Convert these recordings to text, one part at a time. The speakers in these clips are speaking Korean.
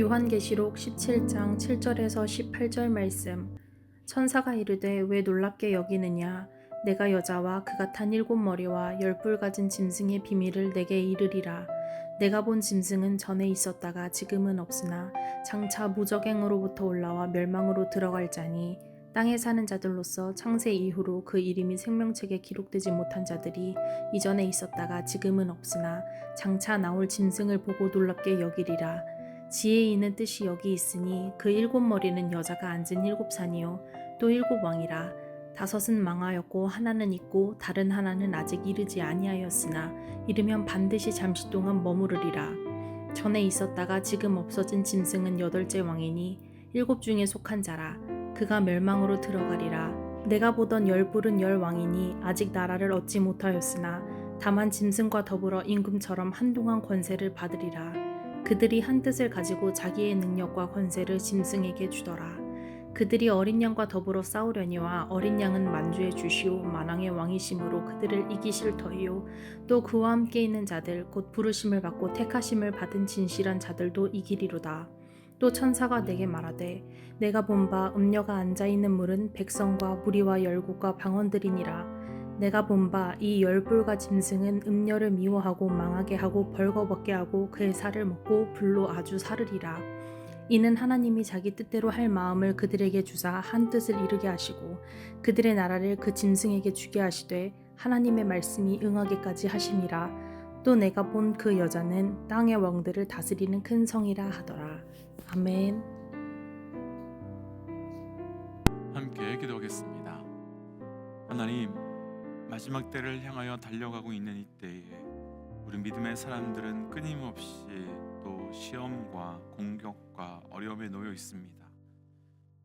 요한계시록 17장 7절에서 18절 말씀. 천사가 이르되 왜 놀랍게 여기느냐? 내가 여자와 그가 탄 7머리와 10뿔 가진 짐승의 비밀을 내게 이르리라. 내가 본 짐승은 전에 있었다가 지금은 없으나 장차 무적행으로부터 올라와 멸망으로 들어갈 자니, 땅에 사는 자들로서 창세 이후로 그 이름이 생명책에 기록되지 못한 자들이 이전에 있었다가 지금은 없으나 장차 나올 짐승을 보고 놀랍게 여기리라. 지혜 있는 뜻이 여기 있으니 그 7머리는 여자가 앉은 7산이요 또 7왕이라. 5은 망하였고 하나는 있고 다른 하나는 아직 이르지 아니하였으나 이르면 반드시 잠시 동안 머무르리라. 전에 있었다가 지금 없어진 짐승은 8째 왕이니 7 중에 속한 자라. 그가 멸망으로 들어가리라. 내가 보던 10뿔은 10왕이니 아직 나라를 얻지 못하였으나 다만 짐승과 더불어 임금처럼 한동안 권세를 받으리라. 그들이 한 뜻을 가지고 자기의 능력과 권세를 짐승에게 주더라. 그들이 어린 양과 더불어 싸우려니와 어린 양은 만주의 주시오 만왕의 왕이심으로 그들을 이기실 터이요 또 그와 함께 있는 자들 곧 부르심을 받고 택하심을 받은 진실한 자들도 이기리로다. 또 천사가 내게 말하되 내가 본 바 음녀가 앉아있는 물은 백성과 무리와 열국과 방언들이니라. 내가 본 바 이 10뿔과 짐승은 음녀를 미워하고 망하게 하고 벌거벗게 하고 그의 살을 먹고 불로 아주 사르리라. 이는 하나님이 자기 뜻대로 할 마음을 그들에게 주사 한 뜻을 이루게 하시고 그들의 나라를 그 짐승에게 주게 하시되 하나님의 말씀이 응하게까지 하심이라. 또 내가 본 그 여자는 땅의 왕들을 다스리는 큰 성이라 하더라. 아멘. 함께 기도하겠습니다. 하나님, 마지막 때를 향하여 달려가고 있는 이때에 우리 믿음의 사람들은 끊임없이 또 시험과 공격과 어려움에 놓여 있습니다.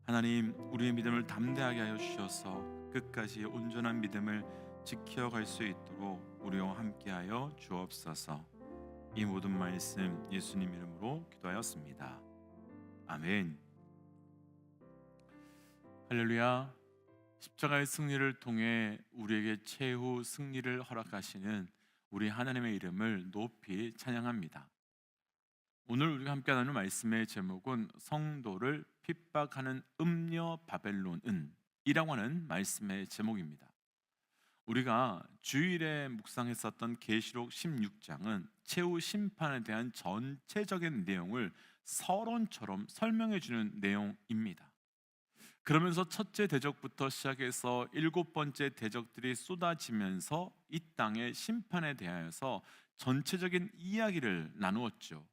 하나님, 우리의 믿음을 담대하게 하여 주셔서 끝까지 온전한 믿음을 지켜갈 수 있도록 우리와 함께하여 주옵소서. 이 모든 말씀 예수님 이름으로 기도하였습니다. 아멘. 할렐루야. 십자가의 승리를 통해 우리에게 최후 승리를 허락하시는 우리 하나님의 이름을 높이 찬양합니다. 오늘 우리가 함께 나누는 말씀의 제목은 성도를 핍박하는 음녀 바벨론은 이라고 하는 말씀의 제목입니다. 우리가 주일에 묵상했었던 계시록 16장은 최후 심판에 대한 전체적인 내용을 서론처럼 설명해 주는 내용입니다. 그러면서 첫째 대적부터 시작해서 7번째 대적들이 쏟아지면서 이 땅의 심판에 대하여서 전체적인 이야기를 나누었죠.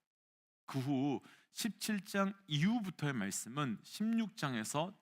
그 후 17장 이후부터의 말씀은 16장에서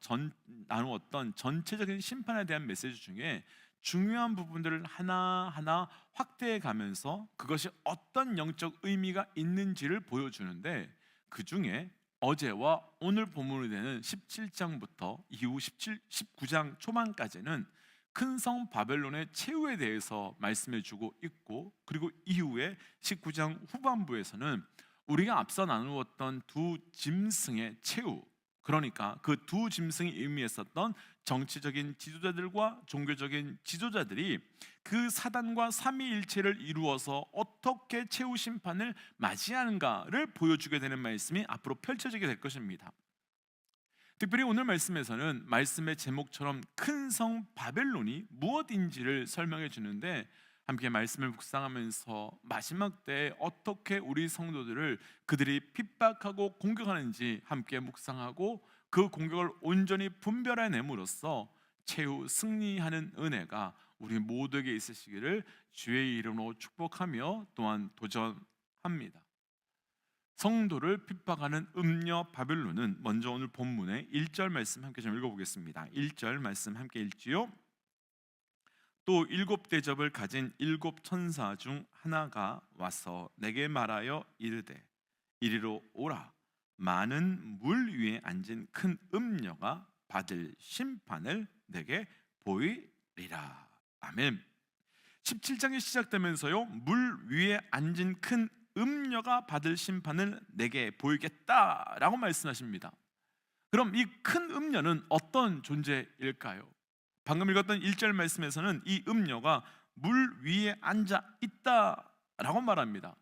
나누었던 전체적인 심판에 대한 메시지 중에 중요한 부분들을 하나하나 확대해 가면서 그것이 어떤 영적 의미가 있는지를 보여주는데, 그 중에 어제와 오늘 본문이 되는 17장부터 이후 19장 초반까지는 큰 성 바벨론의 최후에 대해서 말씀해 주고 있고, 그리고 이후에 19장 후반부에서는 우리가 앞서 나누었던 두 짐승의 최후, 그러니까 그 두 짐승이 의미했었던 정치적인 지도자들과 종교적인 지도자들이 그 사단과 삼위일체를 이루어서 어떻게 최후 심판을 맞이하는가를 보여주게 되는 말씀이 앞으로 펼쳐지게 될 것입니다. 특별히 오늘 말씀에서는 말씀의 제목처럼 큰 성 바벨론이 무엇인지를 설명해 주는데, 함께 말씀을 묵상하면서 마지막 때에 어떻게 우리 성도들을 그들이 핍박하고 공격하는지 함께 묵상하고 그 공격을 온전히 분별해냄으로써 최후 승리하는 은혜가 우리 모두에게 있으시기를 주의 이름으로 축복하며 또한 도전합니다. 성도를 핍박하는 음녀 바벨론은 먼저 오늘 본문의 1절 말씀 함께 좀 읽어보겠습니다. 1절 말씀 함께 읽지요. 또 7대접을 가진 7천사 중 하나가 와서 내게 말하여 이르되 이리로 오라. 많은 물 위에 앉은 큰 음녀가 받을 심판을 내게 보이리라. 아멘. 17장이 시작되면서요, 물 위에 앉은 큰 음녀가 받을 심판을 내게 보이겠다라고 말씀하십니다. 그럼 이 큰 음녀는 어떤 존재일까요? 방금 읽었던 1절 말씀에서는 이 음녀가 물 위에 앉아 있다라고 말합니다.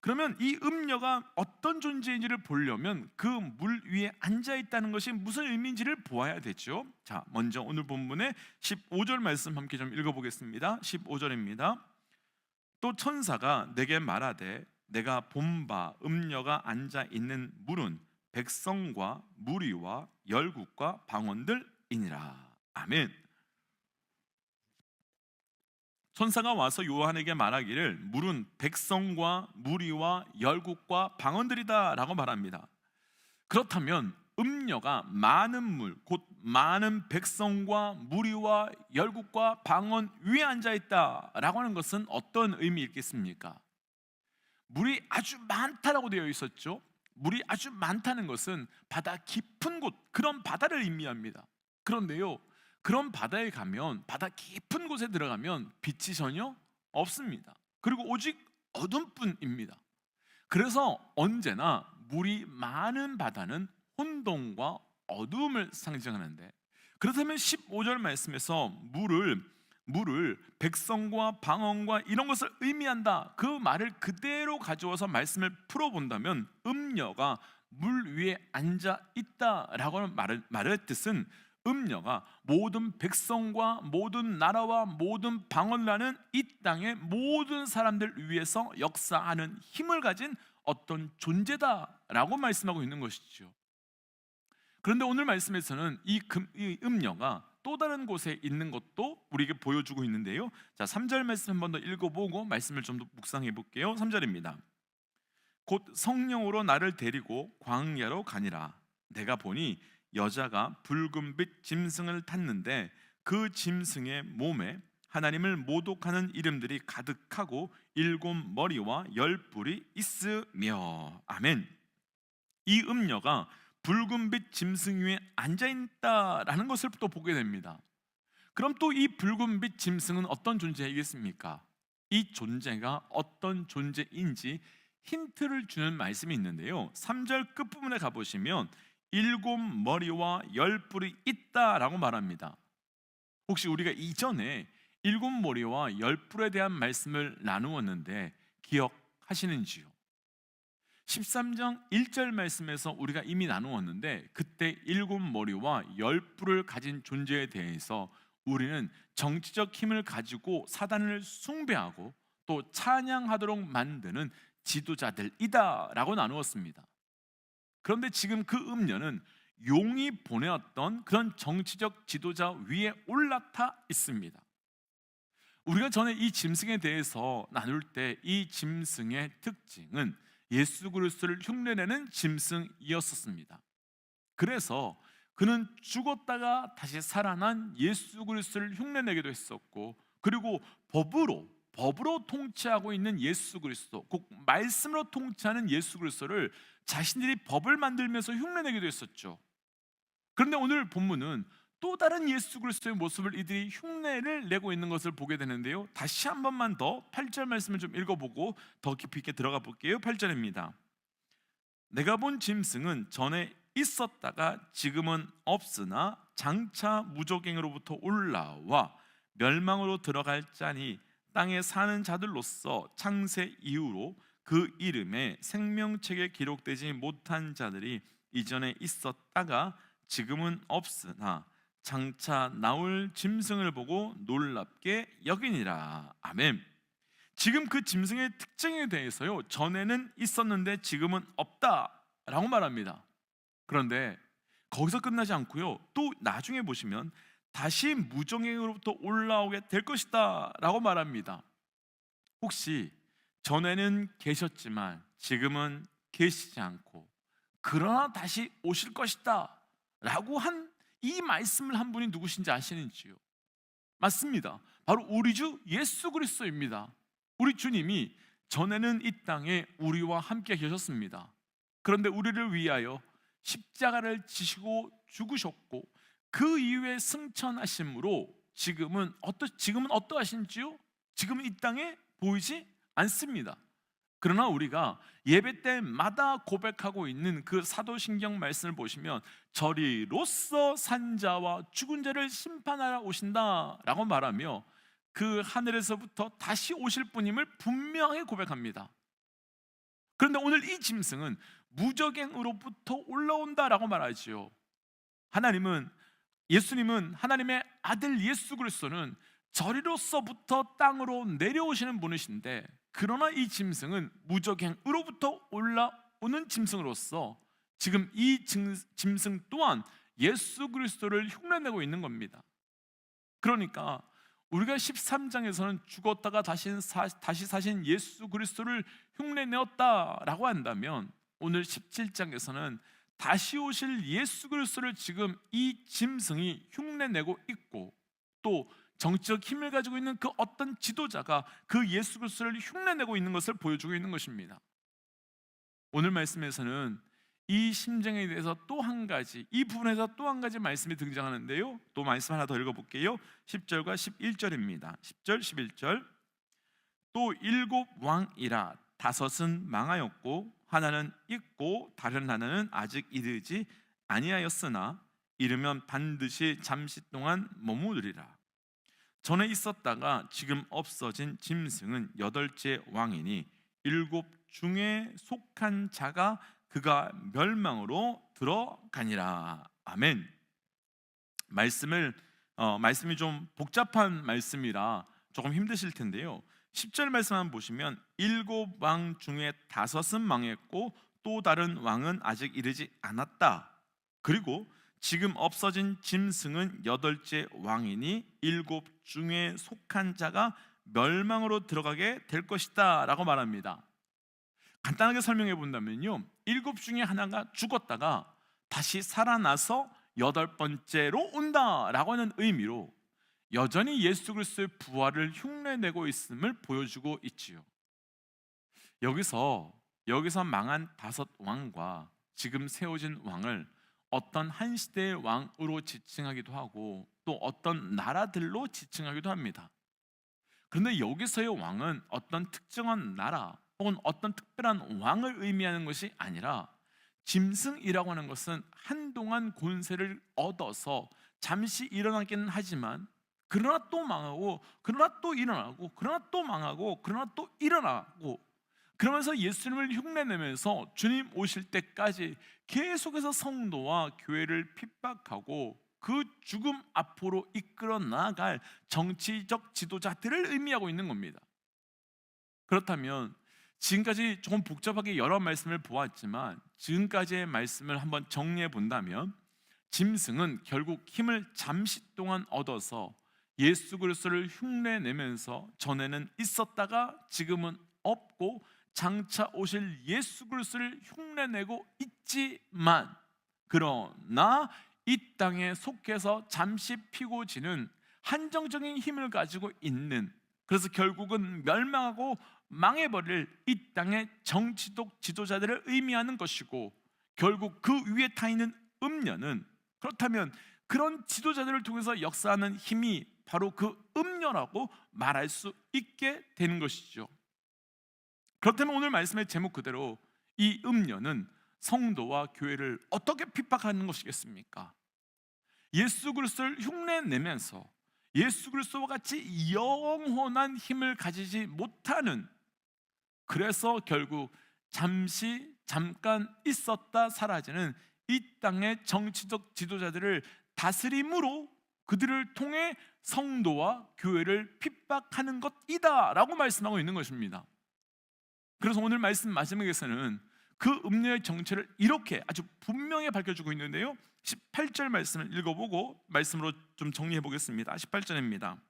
그러면 이 음녀가 어떤 존재인지를 보려면 그 물 위에 앉아 있다는 것이 무슨 의미인지를 보아야 되죠. 자, 먼저 오늘 본문의 15절 말씀 함께 좀 읽어보겠습니다. 15절입니다. 또 천사가 내게 말하되 내가 본 바 음녀가 앉아 있는 물은 백성과 무리와 열국과 방언들이니라. 아멘. 천사가 와서 요한에게 말하기를 물은 백성과 무리와 열국과 방언들이다 라고 말합니다. 그렇다면 음녀가 많은 물, 곧 많은 백성과 무리와 열국과 방언 위에 앉아있다 라고 하는 것은 어떤 의미겠습니까? 물이 아주 많다라고 되어 있었죠. 물이 아주 많다는 것은 바다 깊은 곳, 그런 바다를 의미합니다. 그런데요, 그런 바다에 가면, 바다 깊은 곳에 들어가면 빛이 전혀 없습니다. 그리고 오직 어둠뿐입니다. 그래서 언제나 물이 많은 바다는 혼돈과 어두움을 상징하는데, 그렇다면 15절 말씀에서 물을 백성과 방언과 이런 것을 의미한다, 그 말을 그대로 가져와서 말씀을 풀어본다면 음녀가 물 위에 앉아 있다라고 말의 뜻은 음녀가 모든 백성과 모든 나라와 모든 방언이라는 이 땅의 모든 사람들 위해서 역사하는 힘을 가진 어떤 존재다라고 말씀하고 있는 것이죠. 그런데 오늘 말씀에서는 이 음녀가 또 다른 곳에 있는 것도 우리에게 보여주고 있는데요. 자, 3절 말씀 한 번 더 읽어보고 말씀을 좀 더 묵상해 볼게요. 3절입니다. 곧 성령으로 나를 데리고 광야로 가니라. 내가 보니 여자가 붉은빛 짐승을 탔는데 그 짐승의 몸에 하나님을 모독하는 이름들이 가득하고 7 머리와 10 뿔이 있으며. 아멘. 이 음녀가 붉은빛 짐승 위에 앉아있다라는 것을 또 보게 됩니다. 그럼 또 이 붉은빛 짐승은 어떤 존재이겠습니까? 이 존재가 어떤 존재인지 힌트를 주는 말씀이 있는데요, 3절 끝부분에 가보시면 7 머리와 10 뿔이 있다라고 말합니다. 혹시 우리가 이전에 7 머리와 10 뿔에 대한 말씀을 나누었는데 기억하시는지요? 13장 1절 말씀에서 우리가 이미 나누었는데, 그때 7 머리와 10 뿔을 가진 존재에 대해서 우리는 정치적 힘을 가지고 사단을 숭배하고 또 찬양하도록 만드는 지도자들이다 라고 나누었습니다. 그런데 지금 그 음녀는 용이 보내었던 그런 정치적 지도자 위에 올라타 있습니다. 우리가 전에 이 짐승에 대해서 나눌 때 이 짐승의 특징은 예수 그리스도를 흉내내는 짐승이었습니다. 그래서 그는 죽었다가 다시 살아난 예수 그리스도를 흉내내기도 했었고, 그리고 법으로 통치하고 있는 예수 그리스도, 곧 말씀으로 통치하는 예수 그리스도를 자신들이 법을 만들면서 흉내내기도 했었죠. 그런데 오늘 본문은 또 다른 예수 그리스도의 모습을 이들이 흉내를 내고 있는 것을 보게 되는데요, 다시 한 번만 더 8절 말씀을 좀 읽어보고 더 깊이 있게 들어가 볼게요. 8절입니다. 내가 본 짐승은 전에 있었다가 지금은 없으나 장차 무적행으로부터 올라와 멸망으로 들어갈 자니 땅에 사는 자들로서 창세 이후로 그 이름에 생명책에 기록되지 못한 자들이 이전에 있었다가 지금은 없으나 장차 나올 짐승을 보고 놀랍게 여기니라. 아멘. 지금 그 짐승의 특징에 대해서요, 전에는 있었는데 지금은 없다라고 말합니다. 그런데 거기서 끝나지 않고요, 또 나중에 보시면 다시 무정행으로부터 올라오게 될 것이다 라고 말합니다. 혹시 전에는 계셨지만 지금은 계시지 않고 그러나 다시 오실 것이다 라고 한 이 말씀을 한 분이 누구신지 아시는지요? 맞습니다. 바로 우리 주 예수 그리스도입니다. 우리 주님이 전에는 이 땅에 우리와 함께 계셨습니다. 그런데 우리를 위하여 십자가를 지시고 죽으셨고 그 이후에 승천하심으로 지금은 어떠하신지요? 지금은 이 땅에 보이지 않습니다. 그러나 우리가 예배 때마다 고백하고 있는 그 사도신경 말씀을 보시면 저리로서 산 자와 죽은 자를 심판하러 오신다라고 말하며 그 하늘에서부터 다시 오실 분임을 분명히 고백합니다. 그런데 오늘 이 짐승은 무적행으로부터 올라온다라고 말하지요. 예수님은 하나님의 아들 예수 그리스도는 저리로서부터 땅으로 내려오시는 분이신데, 그러나 이 짐승은 무적행으로부터 올라오는 짐승으로서 지금 이 짐승 또한 예수 그리스도를 흉내내고 있는 겁니다. 그러니까 우리가 13장에서는 죽었다가 다시 사신 예수 그리스도를 흉내내었다라고 한다면, 오늘 17장에서는 다시 오실 예수 그리스도를 지금 이 짐승이 흉내내고 있고, 또 정치적 힘을 가지고 있는 그 어떤 지도자가 그 예수 그리스도를 흉내내고 있는 것을 보여주고 있는 것입니다. 오늘 말씀에서는 이 심정에 대해서 또 한 가지, 이 부분에서 또 한 가지 말씀이 등장하는데요. 또 말씀 하나 더 읽어볼게요. 10절과 11절입니다. 10절 11절. 또 7왕이라 5은 망하였고 하나는 있고 다른 하나는 아직 이르지 아니하였으나 이르면 반드시 잠시 동안 머무르리라. 전에 있었다가 지금 없어진 짐승은 8째 왕이니 7 중에 속한 자가 그가 멸망으로 들어가니라. 아멘. 말씀이 좀 복잡한 말씀이라 조금 힘드실 텐데요. 10절 말씀 한번 보시면 7왕 중에 5은 망했고 또 다른 왕은 아직 이르지 않았다. 그리고 지금 없어진 짐승은 8째 왕이니 7 중에 속한 자가 멸망으로 들어가게 될 것이다 라고 말합니다. 간단하게 설명해 본다면요, 7 중에 하나가 죽었다가 다시 살아나서 8번째로 온다라고 하는 의미로 여전히 예수 그리스도의 부활을 흉내내고 있음을 보여주고 있지요. 여기서 망한 5 왕과 지금 세워진 왕을 어떤 한 시대의 왕으로 지칭하기도 하고 또 어떤 나라들로 지칭하기도 합니다. 그런데 여기서의 왕은 어떤 특정한 나라 혹은 어떤 특별한 왕을 의미하는 것이 아니라, 짐승이라고 하는 것은 한동안 권세를 얻어서 잠시 일어나기는 하지만 그러나 또 망하고, 그러나 또 일어나고, 그러나 또 망하고, 그러나 또 일어나고, 그러면서 예수님을 흉내내면서 주님 오실 때까지 계속해서 성도와 교회를 핍박하고 그 죽음 앞으로 이끌어 나아갈 정치적 지도자들을 의미하고 있는 겁니다. 그렇다면 지금까지 조금 복잡하게 여러 말씀을 보았지만, 지금까지의 말씀을 한번 정리해 본다면, 짐승은 결국 힘을 잠시 동안 얻어서 예수 그리스도를 흉내내면서 전에는 있었다가 지금은 없고 장차 오실 예수 그리스도를 흉내내고 있지만, 그러나 이 땅에 속해서 잠시 피고 지는 한정적인 힘을 가지고 있는, 그래서 결국은 멸망하고 망해버릴 이 땅의 정치적 지도자들을 의미하는 것이고, 결국 그 위에 타 있는 음녀는, 그렇다면 그런 지도자들을 통해서 역사하는 힘이 바로 그 음녀라고 말할 수 있게 되는 것이죠. 그렇다면 오늘 말씀의 제목 그대로 이 음녀는 성도와 교회를 어떻게 핍박하는 것이겠습니까? 예수 그리스도를 흉내내면서 예수 그리스도와 같이 영원한 힘을 가지지 못하는, 그래서 결국 잠깐 있었다 사라지는 이 땅의 정치적 지도자들을 다스림으로 그들을 통해 성도와 교회를 핍박하는 것이다 라고 말씀하고 있는 것입니다. 그래서 오늘 말씀 마지막에서는 그 음녀의 정체를 이렇게 아주 분명히 밝혀주고 있는데요, 18절 말씀을 읽어보고 말씀으로 좀 정리해 보겠습니다. 18절입니다.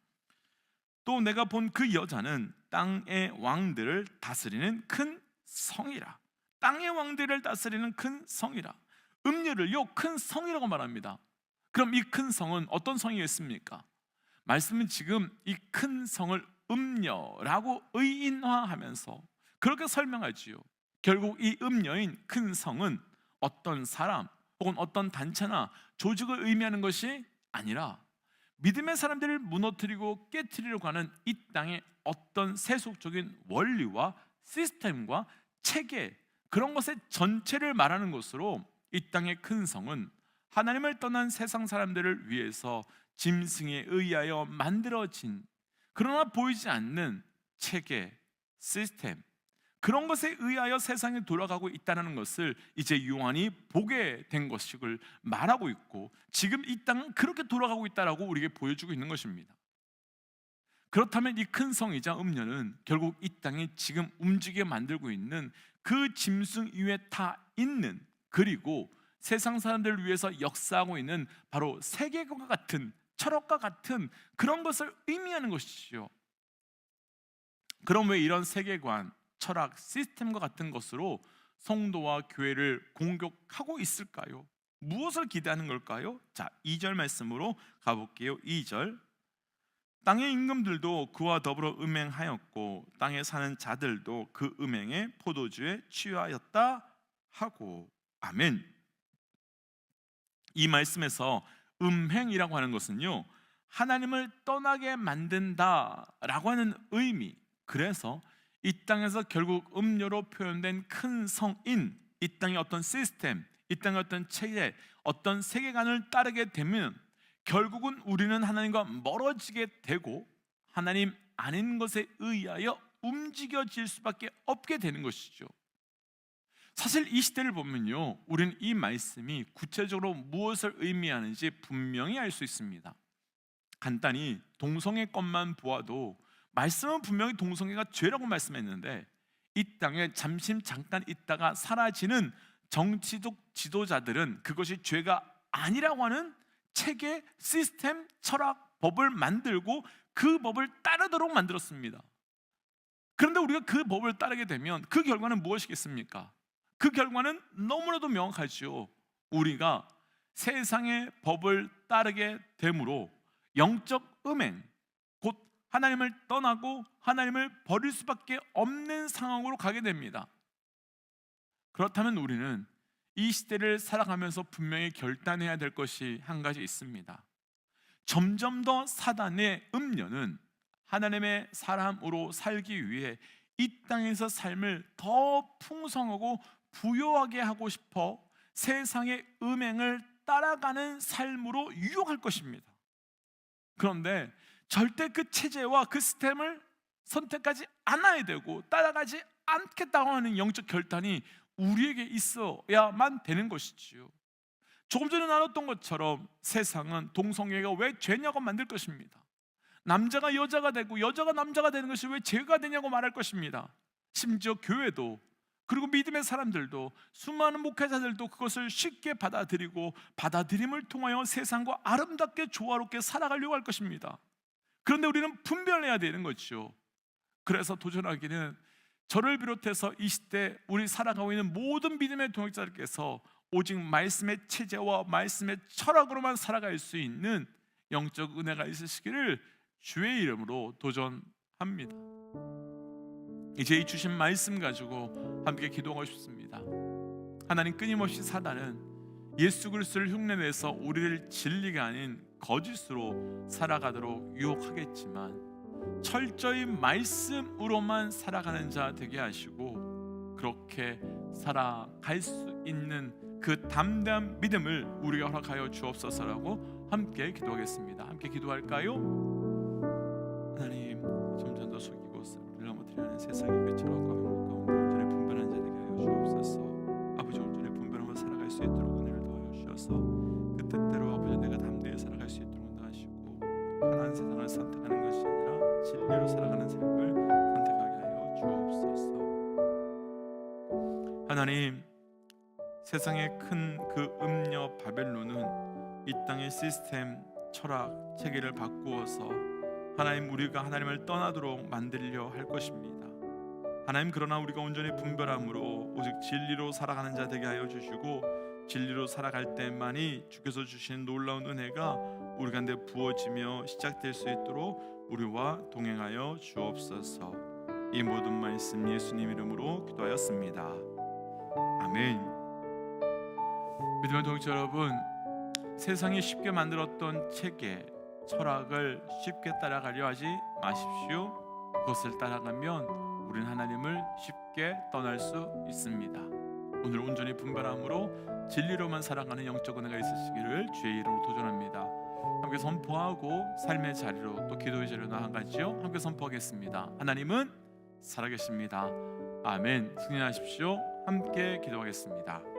또 내가 본 그 여자는 땅의 왕들을 다스리는 큰 성이라. 땅의 왕들을 다스리는 큰 성이라. 음녀를요 큰 성이라고 말합니다. 그럼 이 큰 성은 어떤 성이었습니까? 말씀은 지금 이 큰 성을 음녀라고 의인화하면서 그렇게 설명하지요. 결국 이 음녀인 큰 성은 어떤 사람 혹은 어떤 단체나 조직을 의미하는 것이 아니라 믿음의 사람들을 무너뜨리고 깨트리려고 하는 이 땅의 어떤 세속적인 원리와 시스템과 체계, 그런 것의 전체를 말하는 것으로 이 땅의 큰 성은 하나님을 떠난 세상 사람들을 위해서 짐승에 의하여 만들어진, 그러나 보이지 않는 체계, 시스템, 그런 것에 의하여 세상이 돌아가고 있다는 것을 이제 요한이 보게 된 것을 말하고 있고, 지금 이 땅은 그렇게 돌아가고 있다라고 우리에게 보여주고 있는 것입니다. 그렇다면 이 큰 성이자 음녀는 결국 이 땅이 지금 움직여 만들고 있는 그 짐승 위에 타 있는, 그리고 세상 사람들을 위해서 역사하고 있는 바로 세계관과 같은, 철학과 같은 그런 것을 의미하는 것이죠. 그럼 왜 이런 세계관, 철학, 시스템과 같은 것으로 성도와 교회를 공격하고 있을까요? 무엇을 기대하는 걸까요? 자, 2절 말씀으로 가볼게요. 2절, 땅의 임금들도 그와 더불어 음행하였고 땅에 사는 자들도 그 음행에 포도주에 취하였다 하고. 아멘. 이 말씀에서 음행이라고 하는 것은요, 하나님을 떠나게 만든다라고 하는 의미. 그래서 이 땅에서 결국 음료로 표현된 큰 성인, 이 땅의 어떤 시스템, 이 땅의 어떤 체계, 어떤 세계관을 따르게 되면 결국은 우리는 하나님과 멀어지게 되고 하나님 아닌 것에 의하여 움직여질 수밖에 없게 되는 것이죠. 사실 이 시대를 보면요, 우리는 이 말씀이 구체적으로 무엇을 의미하는지 분명히 알 수 있습니다. 간단히 동성애 것만 보아도 말씀은 분명히 동성애가 죄라고 말씀했는데, 이 땅에 잠깐 있다가 사라지는 정치적 지도자들은 그것이 죄가 아니라고 하는 체계, 시스템, 철학, 법을 만들고 그 법을 따르도록 만들었습니다. 그런데 우리가 그 법을 따르게 되면 그 결과는 무엇이겠습니까? 그 결과는 너무나도 명확하죠. 우리가 세상의 법을 따르게 됨으로 영적 음행, 곧 하나님을 떠나고 하나님을 버릴 수밖에 없는 상황으로 가게 됩니다. 그렇다면 우리는 이 시대를 살아가면서 분명히 결단해야 될 것이 한 가지 있습니다. 점점 더 사단의 음료는 하나님의 사람으로 살기 위해 이 땅에서 삶을 더 풍성하고 부요하게 하고 싶어 세상의 음행을 따라가는 삶으로 유혹할 것입니다. 그런데 절대 그 체제와 그 시스템을 선택하지 않아야 되고 따라가지 않겠다고 하는 영적 결단이 우리에게 있어야만 되는 것이지요. 조금 전에 나눴던 것처럼 세상은 동성애가 왜 죄냐고 만들 것입니다. 남자가 여자가 되고 여자가 남자가 되는 것이 왜 죄가 되냐고 말할 것입니다. 심지어 교회도, 그리고 믿음의 사람들도, 수많은 목회자들도 그것을 쉽게 받아들이고 받아들임을 통하여 세상과 아름답게 조화롭게 살아가려고 할 것입니다. 그런데 우리는 분별해야 되는 거죠. 그래서 도전하기는 저를 비롯해서 이 시대 우리 살아가고 있는 모든 믿음의 동역자들께서 오직 말씀의 체제와 말씀의 철학으로만 살아갈 수 있는 영적 은혜가 있으시기를 주의 이름으로 도전합니다. 이제 이 주신 말씀 가지고 함께 기도하고 싶습니다. 하나님, 끊임없이 사단은 예수 그리스도를 흉내내서 우리를 진리가 아닌 거짓으로 살아가도록 유혹하겠지만 철저히 말씀으로만 살아가는 자 되게 하시고 그렇게 살아갈 수 있는 그 담대한 믿음을 우리가 허락하여 주옵소서라고 함께 기도하겠습니다. 함께 기도할까요? 하나님, 점점 더 속이고 우리를 넘어뜨리는 세상의 그 철학과 행복 가운데 온전히 분별한 자 되게 하여 주옵소서. 아버지, 온전히 분별하며 살아갈 수 있도록 은혜를 더하여 주셔서 그 뜻대로 아버지 내가 담대히 살아갈 수 있도록 인도하시고 편한 세상을 선택하는 것이 아니라 진리로 살아가는 삶을 선택하게 하여 주옵소서. 하나님, 세상의 큰 그 음녀 바벨론은 이 땅의 시스템, 철학, 체계를 바꾸어서 하나님, 우리가 하나님을 떠나도록 만들려 할 것입니다. 하나님, 그러나 우리가 온전히 분별함으로 오직 진리로 살아가는 자 되게 하여 주시고 진리로 살아갈 때만이 주께서 주신 놀라운 은혜가 우리 가운데 부어지며 시작될 수 있도록 우리와 동행하여 주옵소서. 이 모든 말씀 예수님 이름으로 기도하였습니다. 아멘. 믿음의 동역자 여러분, 세상이 쉽게 만들었던 체계, 철학을 쉽게 따라가려 하지 마십시오. 그것을 따라가면 우리는 하나님을 쉽게 떠날 수 있습니다. 오늘 온전히 분별함으로 진리로만 살아가는 영적 은혜가 있으시기를 주의 이름으로 도전합니다. 함께 선포하고 삶의 자리로 또 기도의 자리로 나아가지요. 함께 선포하겠습니다. 하나님은 살아계십니다. 아멘. 승리하십시오. 함께 기도하겠습니다.